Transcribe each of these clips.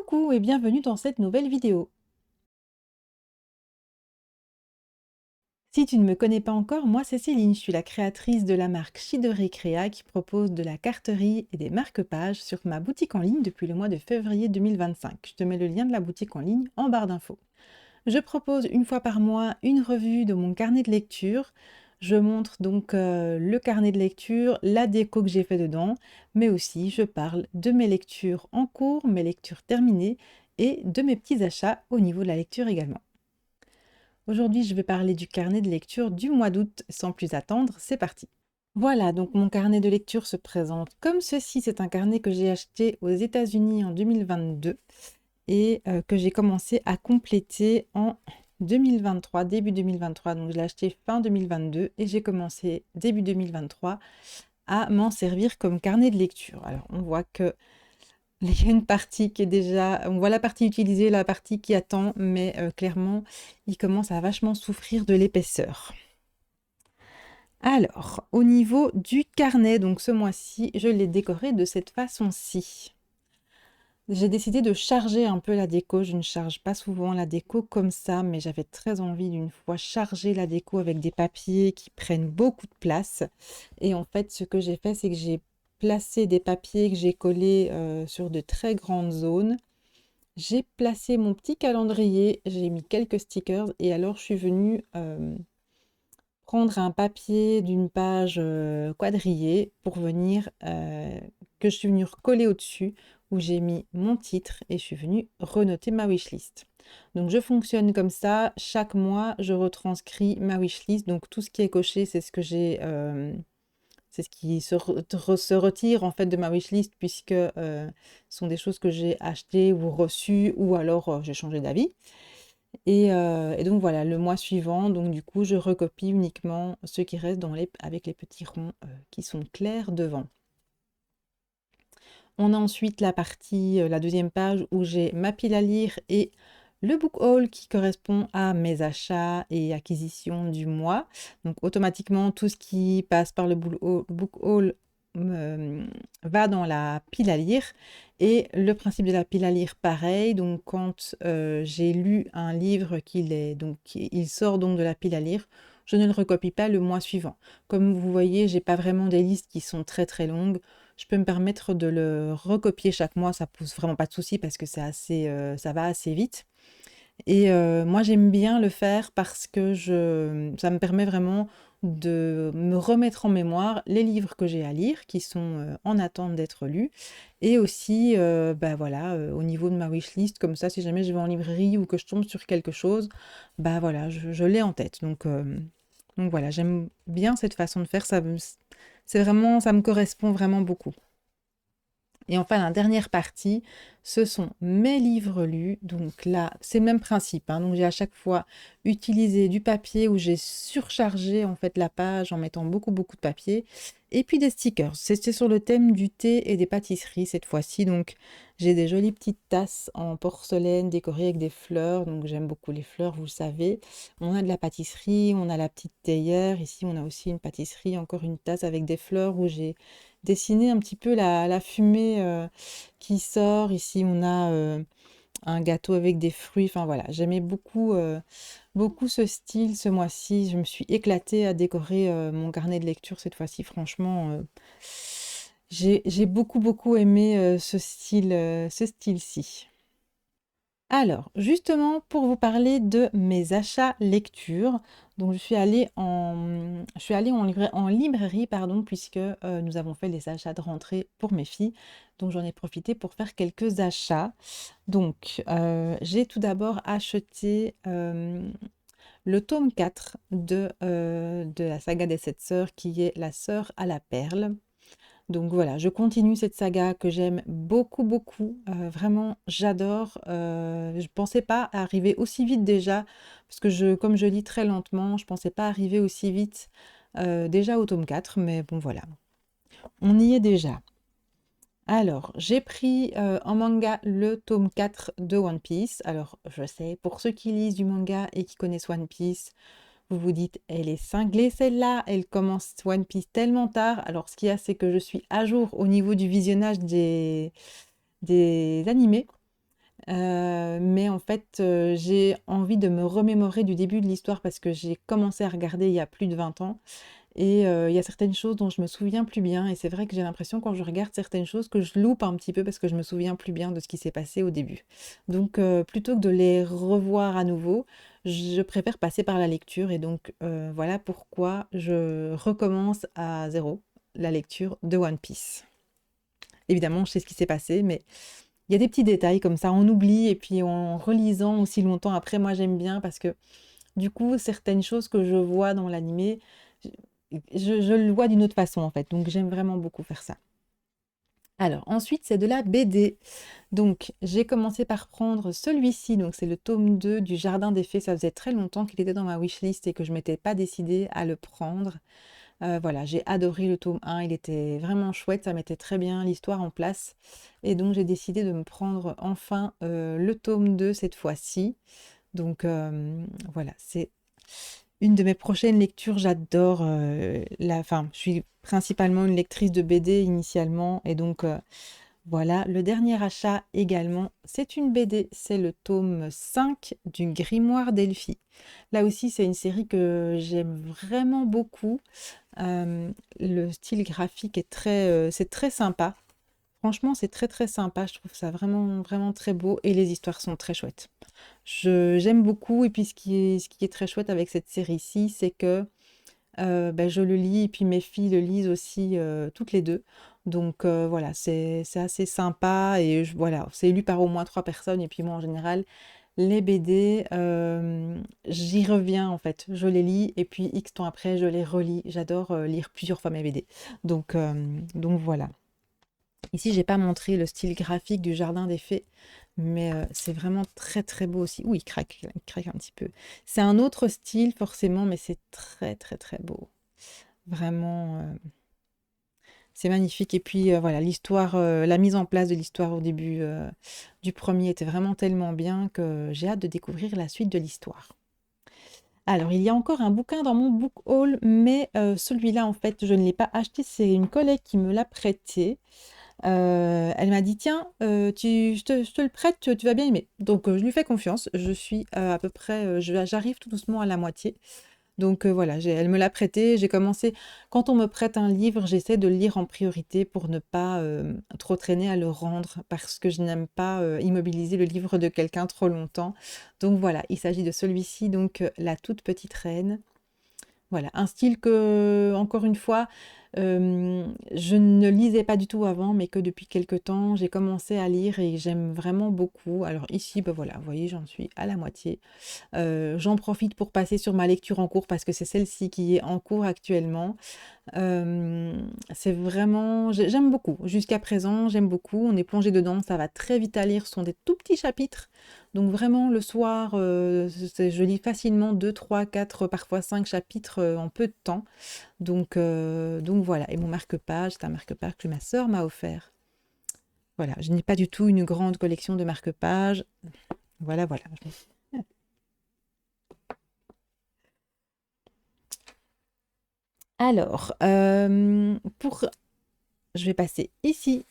Coucou et bienvenue dans cette nouvelle vidéo. Si tu ne me connais pas encore, moi c'est Céline, je suis la créatrice de la marque Chidori Créa qui propose de la carterie et des marque-pages sur ma boutique en ligne depuis le mois de février 2025. Je te mets le lien de la boutique en ligne en barre d'infos. Je propose une fois par mois une revue de mon carnet de lecture. Je montre donc le carnet de lecture, la déco que j'ai fait dedans, mais aussi je parle de mes lectures en cours, mes lectures terminées et de mes petits achats au niveau de la lecture également. Aujourd'hui, je vais parler du carnet de lecture du mois d'août. Sans plus attendre, c'est parti. Voilà, donc mon carnet de lecture se présente comme ceci. C'est un carnet que j'ai acheté aux États-Unis en 2022 et que j'ai commencé à compléter en 2023, début 2023. Donc je l'ai acheté fin 2022 et j'ai commencé début 2023 à m'en servir comme carnet de lecture. Alors on voit que il y a une partie qui est déjà, on voit la partie utilisée, la partie qui attend, mais clairement, il commence à vachement souffrir de l'épaisseur. Alors, au niveau du carnet, donc ce mois-ci, je l'ai décoré de cette façon-ci. J'ai décidé de charger un peu la déco. Je ne charge pas souvent la déco comme ça, mais j'avais très envie d'une fois charger la déco avec des papiers qui prennent beaucoup de place. Et en fait, ce que j'ai fait, c'est que j'ai placé des papiers que j'ai collés sur de très grandes zones. J'ai placé mon petit calendrier, j'ai mis quelques stickers et alors je suis venue prendre un papier d'une page quadrillée pour venir, que je suis venue recoller au-dessus où j'ai mis mon titre et je suis venue renoter ma wishlist. Donc je fonctionne comme ça, chaque mois je retranscris ma wishlist, donc tout ce qui est coché c'est ce que j'ai, c'est ce qui se retire en fait de ma wishlist puisque ce sont des choses que j'ai achetées ou reçues ou alors j'ai changé d'avis. Et donc voilà, le mois suivant, donc du coup, je recopie uniquement ce qui reste avec les petits ronds qui sont clairs devant. On a ensuite la partie, la deuxième page où j'ai ma pile à lire et le book haul qui correspond à mes achats et acquisitions du mois. Donc automatiquement, tout ce qui passe par le book haul va dans la pile à lire. Et le principe de la pile à lire, pareil. Donc quand j'ai lu un livre il sort donc de la pile à lire, je ne le recopie pas le mois suivant. Comme vous voyez, j'ai pas vraiment des listes qui sont très très longues. Je peux me permettre de le recopier chaque mois, ça pose vraiment pas de souci parce que ça va assez vite. Et moi, j'aime bien le faire parce que ça me permet vraiment de me remettre en mémoire les livres que j'ai à lire, qui sont en attente d'être lus, et aussi, bah voilà, au niveau de ma wishlist, comme ça, si jamais je vais en librairie ou que je tombe sur quelque chose, bah voilà, je l'ai en tête. Donc voilà, j'aime bien cette façon de faire, c'est vraiment, ça me correspond vraiment beaucoup. Et enfin, la dernière partie, ce sont mes livres lus. Donc là, c'est le même principe, hein. Donc j'ai à chaque fois utilisé du papier où j'ai surchargé en fait la page en mettant beaucoup beaucoup de papier. Et puis des stickers. C'était sur le thème du thé et des pâtisseries cette fois-ci. Donc j'ai des jolies petites tasses en porcelaine décorées avec des fleurs. Donc j'aime beaucoup les fleurs, vous le savez. On a de la pâtisserie, on a la petite théière. Ici, on a aussi une pâtisserie, encore une tasse avec des fleurs où j'ai dessiner un petit peu la fumée qui sort. Ici, on a un gâteau avec des fruits. Enfin voilà, j'aimais beaucoup, beaucoup ce style ce mois-ci. Je me suis éclatée à décorer mon carnet de lecture cette fois-ci. Franchement, j'ai beaucoup, beaucoup aimé ce style-ci. Alors, justement, pour vous parler de mes achats lecture, donc je suis allée en librairie, pardon, puisque nous avons fait les achats de rentrée pour mes filles. Donc, j'en ai profité pour faire quelques achats. Donc, j'ai tout d'abord acheté le tome 4 de la saga des sept sœurs, qui est La sœur à la perle. Donc voilà, je continue cette saga que j'aime beaucoup, beaucoup. Vraiment, j'adore. Je pensais pas arriver aussi vite déjà, parce que comme je lis très lentement, je pensais pas arriver aussi vite déjà au tome 4, mais bon voilà, on y est déjà. Alors, j'ai pris en manga le tome 4 de One Piece. Alors, je sais, pour ceux qui lisent du manga et qui connaissent One Piece, vous vous dites, elle est cinglée celle-là, elle commence One Piece tellement tard. Alors, ce qu'il y a, c'est que je suis à jour au niveau du visionnage des animés. Mais en fait, j'ai envie de me remémorer du début de l'histoire parce que j'ai commencé à regarder il y a plus de 20 ans et il y a certaines choses dont je me souviens plus bien et c'est vrai que j'ai l'impression quand je regarde certaines choses que je loupe un petit peu parce que je me souviens plus bien de ce qui s'est passé au début. Donc plutôt que de les revoir à nouveau, je préfère passer par la lecture et donc voilà pourquoi je recommence à zéro la lecture de One Piece. Évidemment, je sais ce qui s'est passé, mais il y a des petits détails comme ça, on oublie et puis en relisant aussi longtemps après, moi j'aime bien parce que du coup, certaines choses que je vois dans l'animé, je le vois d'une autre façon en fait. Donc j'aime vraiment beaucoup faire ça. Alors ensuite, c'est de la BD. Donc j'ai commencé par prendre celui-ci, donc c'est le tome 2 du Jardin des Fées. Ça faisait très longtemps qu'il était dans ma wishlist et que je m'étais pas décidée à le prendre. Voilà, j'ai adoré le tome 1, il était vraiment chouette, ça mettait très bien l'histoire en place. Et donc j'ai décidé de me prendre enfin le tome 2 cette fois-ci. Donc voilà, c'est une de mes prochaines lectures. J'adore enfin, je suis principalement une lectrice de BD initialement. Et donc voilà, le dernier achat également, c'est une BD, c'est le tome 5 du Grimoire d'Elphie. Là aussi, c'est une série que j'aime vraiment beaucoup. Le style graphique est c'est très sympa. Franchement, c'est très très sympa. Je trouve ça vraiment vraiment très beau et les histoires sont très chouettes. J'aime beaucoup et puis ce qui est très chouette avec cette série-ci, c'est que bah, je le lis et puis mes filles le lisent aussi toutes les deux. Donc voilà, c'est assez sympa et voilà, c'est lu par au moins 3 personnes et puis moi en général, les BD, j'y reviens en fait. Je les lis et puis X temps après, je les relis. J'adore lire plusieurs fois mes BD. Donc voilà. Ici, j'ai pas montré le style graphique du Jardin des Fées, mais c'est vraiment très très beau aussi. Oui, il craque un petit peu. C'est un autre style forcément, mais c'est très très très beau. Vraiment, c'est magnifique. Et puis voilà, l'histoire, la mise en place de l'histoire au début du premier était vraiment tellement bien que j'ai hâte de découvrir la suite de l'histoire. Alors, il y a encore un bouquin dans mon book haul, mais celui-là, en fait, je ne l'ai pas acheté. C'est une collègue qui me l'a prêté. Elle m'a dit: «Tiens, je te le prête, tu vas bien aimer». Donc je lui fais confiance. Je suis à peu près, j'arrive tout doucement à la moitié. Donc voilà, elle me l'a prêté, j'ai commencé quand on me prête un livre, j'essaie de le lire en priorité pour ne pas, trop traîner à le rendre parce que je n'aime pas, immobiliser le livre de quelqu'un trop longtemps. Donc voilà, il s'agit de celui-ci, donc La toute petite reine. Voilà, un style que, encore une fois, je ne lisais pas du tout avant, mais que depuis quelque temps, j'ai commencé à lire et j'aime vraiment beaucoup. Alors ici, bah voilà, vous voyez, j'en suis à la moitié. J'en profite pour passer sur ma lecture en cours parce que c'est celle-ci qui est en cours actuellement. C'est vraiment j'aime beaucoup. Jusqu'à présent, j'aime beaucoup. On est plongé dedans, ça va très vite à lire. Ce sont des tout petits chapitres. Donc vraiment, le soir, je lis facilement 2, 3, 4, parfois 5 chapitres en peu de temps. Donc voilà. Et mon marque-page, c'est un marque-page que ma sœur m'a offert. Voilà, je n'ai pas du tout une grande collection de marque-pages. Voilà, voilà. Alors, je vais passer ici.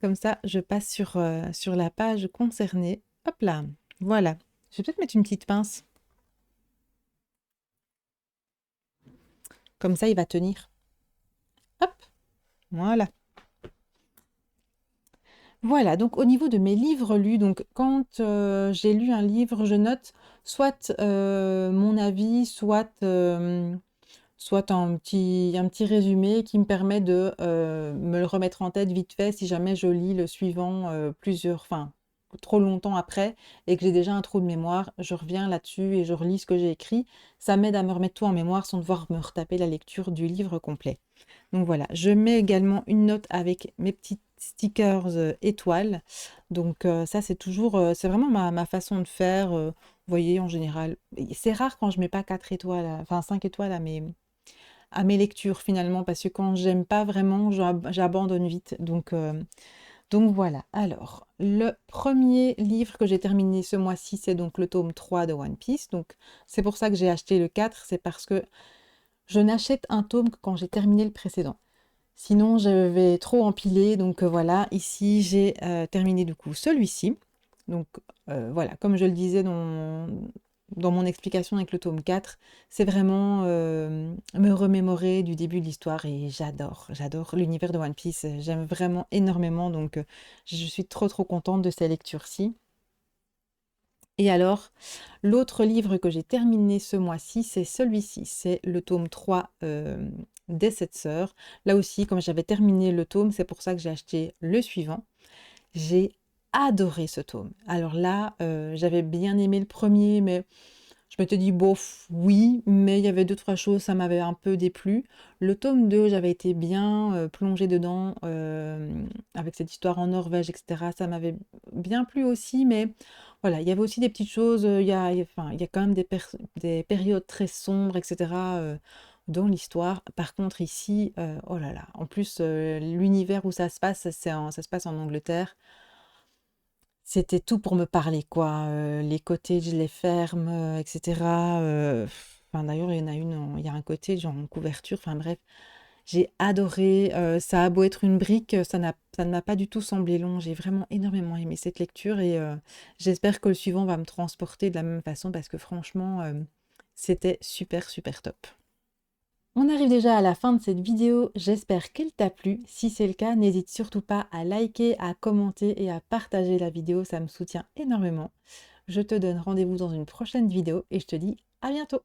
Comme ça, je passe sur la page concernée. Hop là, voilà. Je vais peut-être mettre une petite pince. Comme ça, il va tenir. Hop, voilà. Voilà, donc au niveau de mes livres lus, donc quand j'ai lu un livre, je note soit mon avis, soit un petit résumé qui me permet de me le remettre en tête vite fait si jamais je lis le suivant enfin, trop longtemps après et que j'ai déjà un trou de mémoire, je reviens là-dessus et je relis ce que j'ai écrit. Ça m'aide à me remettre tout en mémoire sans devoir me retaper la lecture du livre complet. Donc voilà, je mets également une note avec mes petits stickers étoiles. Donc ça, c'est toujours, c'est vraiment ma façon de faire. Vous voyez, en général, c'est rare quand je mets pas 4 étoiles, enfin 5 étoiles à mes lectures finalement, parce que quand j'aime pas vraiment, j'abandonne vite. Donc voilà. Alors, le premier livre que j'ai terminé ce mois-ci, c'est donc le tome 3 de One Piece. Donc c'est pour ça que j'ai acheté le 4, c'est parce que je n'achète un tome que quand j'ai terminé le précédent. Sinon, je vais trop empiler. Donc voilà, ici, j'ai terminé du coup celui-ci. Donc voilà, comme je le disais dans mon explication avec le tome 4, c'est vraiment me remémorer du début de l'histoire et j'adore l'univers de One Piece, j'aime vraiment énormément, donc je suis trop contente de ces lectures-ci. Et alors, l'autre livre que j'ai terminé ce mois-ci, c'est celui-ci, c'est le tome 3 des Sept Sœurs. Là aussi, comme j'avais terminé le tome, c'est pour ça que j'ai acheté le suivant. J'ai adoré ce tome. Alors là, j'avais bien aimé le premier, mais je m'étais dit, bof, oui, mais il y avait deux, trois choses, ça m'avait un peu déplu. Le tome 2, j'avais été bien plongée dedans, avec cette histoire en Norvège, etc. Ça m'avait bien plu aussi, mais voilà, il y avait aussi des petites choses, enfin, il y a quand même des périodes très sombres, etc. Dans l'histoire. Par contre, ici, oh là là, en plus, l'univers où ça se passe, ça se passe en Angleterre. C'était tout pour me parler, quoi. Les cottages, les fermes, etc. Enfin, d'ailleurs, il y en a une, il y a un cottage en couverture. Enfin bref, j'ai adoré. Ça a beau être une brique, ça ne m'a pas du tout semblé long. J'ai vraiment énormément aimé cette lecture et j'espère que le suivant va me transporter de la même façon parce que franchement, c'était super top. On arrive déjà à la fin de cette vidéo, j'espère qu'elle t'a plu. Si c'est le cas, n'hésite surtout pas à liker, à commenter et à partager la vidéo, ça me soutient énormément. Je te donne rendez-vous dans une prochaine vidéo et je te dis à bientôt.